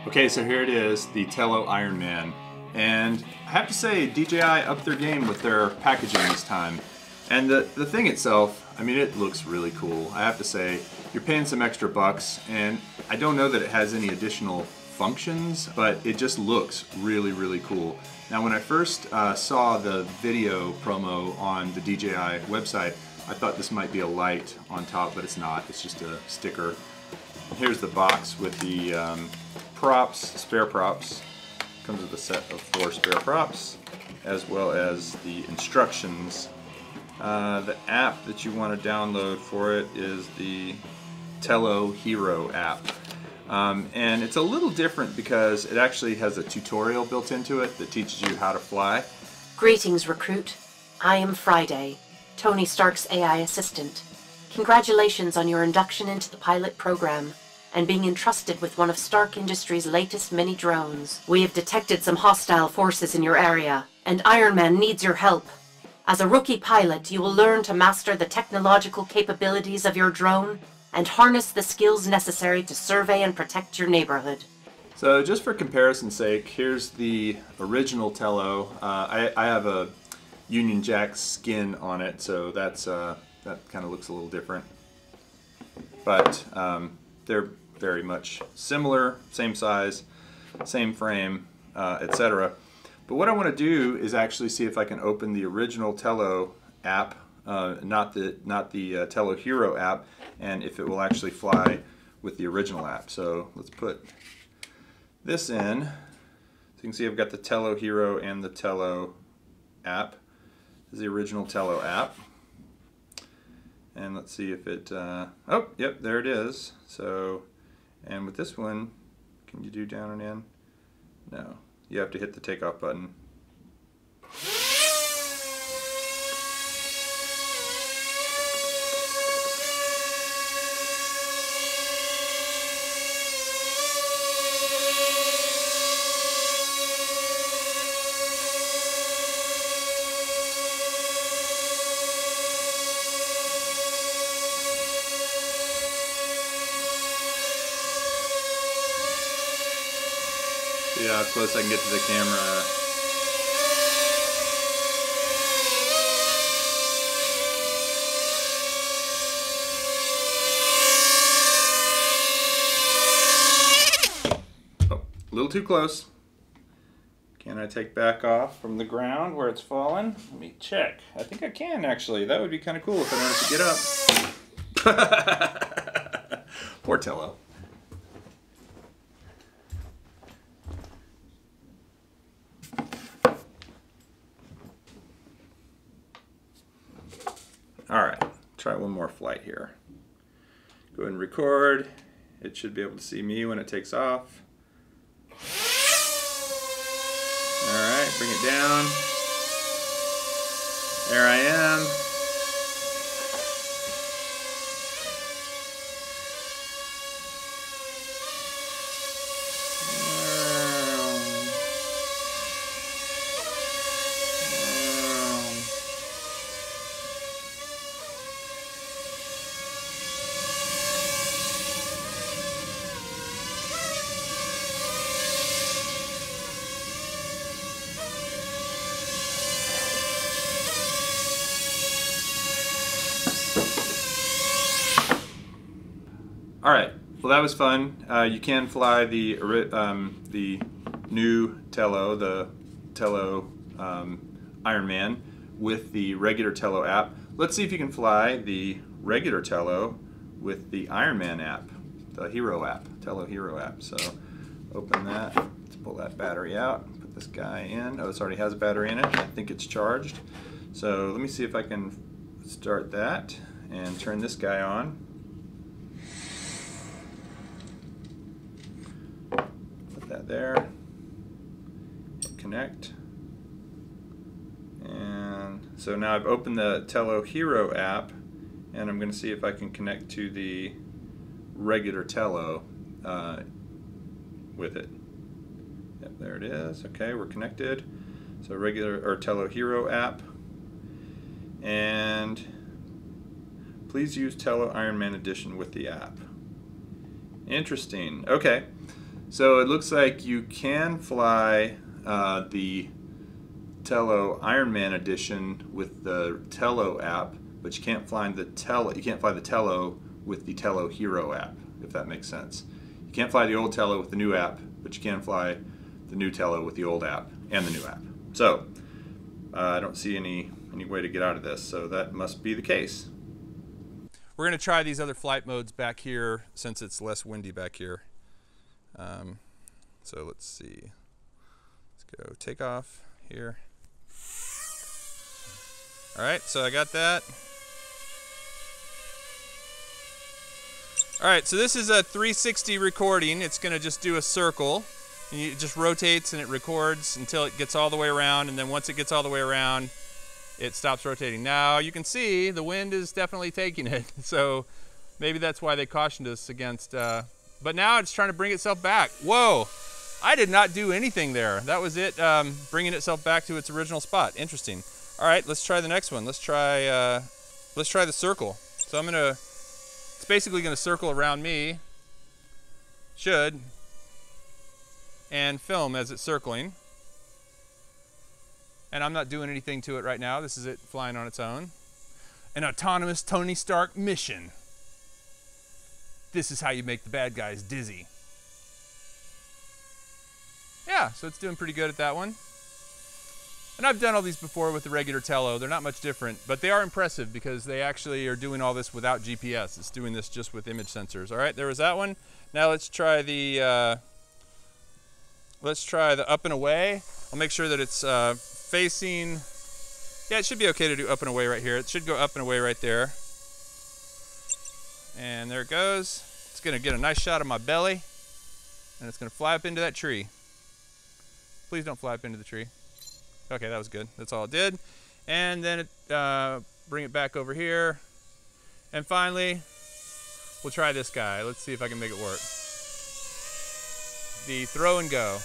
Okay, so here it is, the Tello Ironman. And I have to say, DJI upped their game with their packaging this time. And the thing itself, I mean, it looks really cool. I have to say, you're paying some extra bucks, and I don't know that it has any additional functions, but it just looks really, really cool. Now, when I first saw the video promo on the DJI website, I thought this might be a light on top, but it's not. It's just a sticker. And here's the box with the props, spare props. Comes with a set of 4 spare props, as well as the instructions. The app that you want to download for it is the Tello Hero app. And it's a little different because it actually has a tutorial built into it that teaches you how to fly. Greetings, recruit. I am Friday, Tony Stark's AI assistant. Congratulations on your induction into the pilot program and being entrusted with one of Stark Industries' latest mini drones. We have detected some hostile forces in your area, and Iron Man needs your help. As a rookie pilot, you will learn to master the technological capabilities of your drone and harness the skills necessary to survey and protect your neighborhood. So just for comparison's sake, here's the original Tello. I have a Union Jack skin on it, so that's that kind of looks a little different. But they're very much similar, same size, same frame, etc. But what I want to do is actually see if I can open the original Tello app, not the Tello Hero app, and if it will actually fly with the original app. So let's put this in. So you can see I've got the Tello Hero and the Tello app. This is the original Tello app. And let's see if it, oh, yep, there it is. So, and with this one, can you do down and in? No, you have to hit the takeoff button. See how close I can get to the camera. Oh, a little too close. Can I take back off from the ground where it's fallen? Let me check. I think I can actually. That would be kind of cool if I wanted to get up. Poor Tello. Alright, try one more flight here. Go ahead and record. It should be able to see me when it takes off. Alright, bring it down. There I am. All right, well that was fun. You can fly the new Tello, the Tello Ironman, with the regular Tello app. Let's see if you can fly the regular Tello with the Ironman app, the Hero app, Tello Hero app. So open that, let's pull that battery out, put this guy in. Oh, this already has a battery in it. I think it's charged. So let me see if I can start that and turn this guy on. That there, hit connect, and so now I've opened the Tello Hero app, and I'm going to see if I can connect to the regular Tello with it. Yep, there it is. Okay, we're connected. So regular or Tello Hero app, and please use Tello Ironman Edition with the app. Interesting. Okay. So it looks like you can fly the Tello Ironman Edition with the Tello app, but you can't fly the Tello with the Tello Hero app, if that makes sense. You can't fly the old Tello with the new app, but you can fly the new Tello with the old app and the new app. So I don't see any way to get out of this, so that must be the case. We're going to try these other flight modes back here since it's less windy back here. So let's see. Let's go takeoff here. All right, so I got that. All right, so this is a 360 recording. It's going to just do a circle. And it just rotates and it records until it gets all the way around, and then once it gets all the way around, it stops rotating. Now you can see the wind is definitely taking it, so maybe that's why they cautioned us against, but now it's trying to bring itself back. Whoa, I did not do anything there. That was it, bringing itself back to its original spot. Interesting. All right, let's try the next one. Let's try the circle. So it's basically gonna circle around me, and film as it's circling. And I'm not doing anything to it right now. This is it flying on its own. An autonomous Tony Stark mission. This is how you make the bad guys dizzy. Yeah, so it's doing pretty good at that one. And I've done all these before with the regular Tello. They're not much different, but they are impressive because they actually are doing all this without GPS. It's doing this just with image sensors. All right, there was that one. Now let's try the up and away. I'll make sure that it's facing, yeah, it should be okay to do up and away right here. It should go up and away right there. And there it goes. It's gonna get a nice shot of my belly, and it's gonna fly up into that tree. Please don't fly up into the tree. Okay, that was good. That's all it did. And then bring it back over here. And finally, we'll try this guy. Let's see if I can make it work. The throw and go.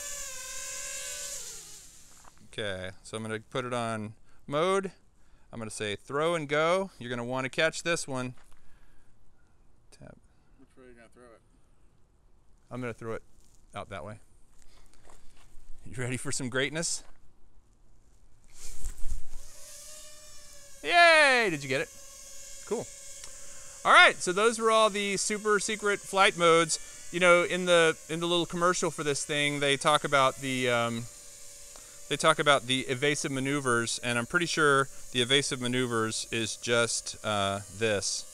Okay, so I'm going to put it on mode. I'm going to say throw and go. You're going to want to catch this one. Tab. Which way are you going to throw it? I'm going to throw it out that way. You ready for some greatness? Yay! Did you get it? Cool. All right, so those were all the super secret flight modes. You know, in the little commercial for this thing, they talk about the evasive maneuvers, and I'm pretty sure the evasive maneuvers is just this.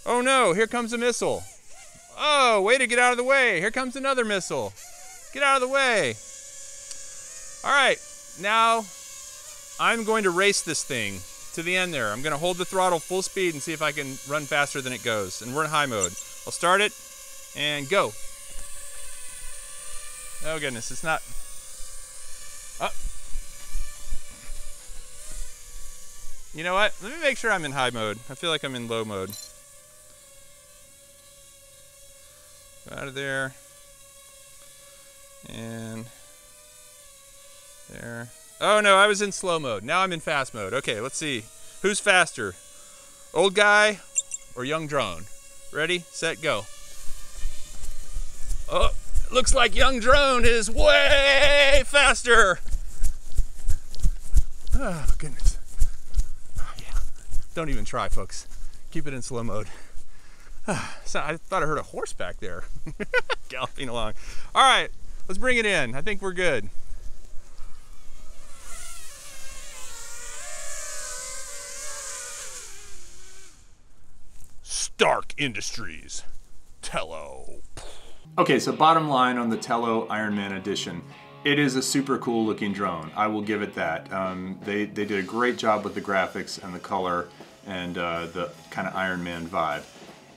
Oh no, here comes a missile. Oh, way to get out of the way. Here comes another missile. Get out of the way. All right, now I'm going to race this thing to the end there. I'm going to hold the throttle full speed and see if I can run faster than it goes. And we're in high mode. I'll start it and go. Oh goodness, it's not. You know what? Let me make sure I'm in high mode. I feel like I'm in low mode. Go out of there. And there. Oh no, I was in slow mode. Now I'm in fast mode. Okay, let's see. Who's faster? Old guy or young drone? Ready, set, go. Oh, looks like young drone is way faster. Oh, goodness. Oh, yeah. Don't even try, folks. Keep it in slow mode. So I thought I heard a horse back there galloping along. All right, let's bring it in. I think we're good. Stark Industries, Tello. Okay, so bottom line on the Tello Ironman Edition, it is a super cool looking drone. I will give it that. They did a great job with the graphics and the color and the kind of Ironman vibe.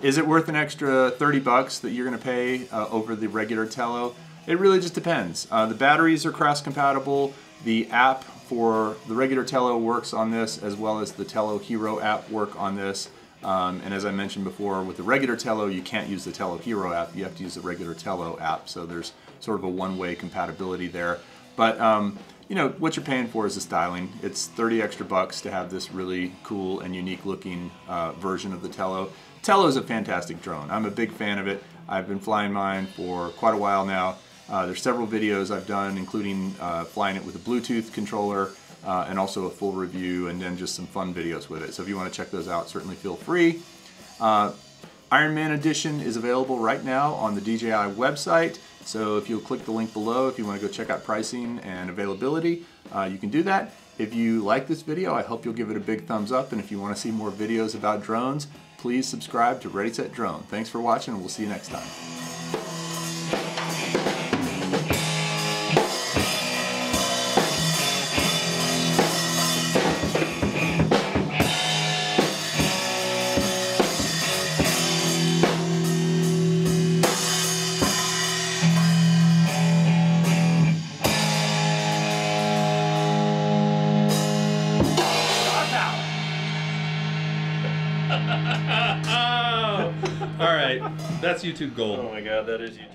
Is it worth an extra 30 bucks that you're gonna pay over the regular Tello? It really just depends. The batteries are cross compatible. The app for the regular Tello works on this, as well as the Tello Hero app work on this. And as I mentioned before, with the regular Tello, you can't use the Tello Hero app. You have to use the regular Tello app. So there's sort of a one-way compatibility there. But you know, what you're paying for is the styling. It's 30 extra bucks to have this really cool and unique looking version of the Tello. Tello is a fantastic drone. I'm a big fan of it. I've been flying mine for quite a while now. There's several videos I've done, including flying it with a Bluetooth controller, and also a full review, and then just some fun videos with it. So if you want to check those out, certainly feel free. Ironman Edition is available right now on the DJI website. So if you'll click the link below, if you want to go check out pricing and availability, you can do that. If you like this video, I hope you'll give it a big thumbs up. And if you want to see more videos about drones, please subscribe to Ready Set Drone. Thanks for watching, and we'll see you next time. All right, that's YouTube gold. Oh my god, that is YouTube.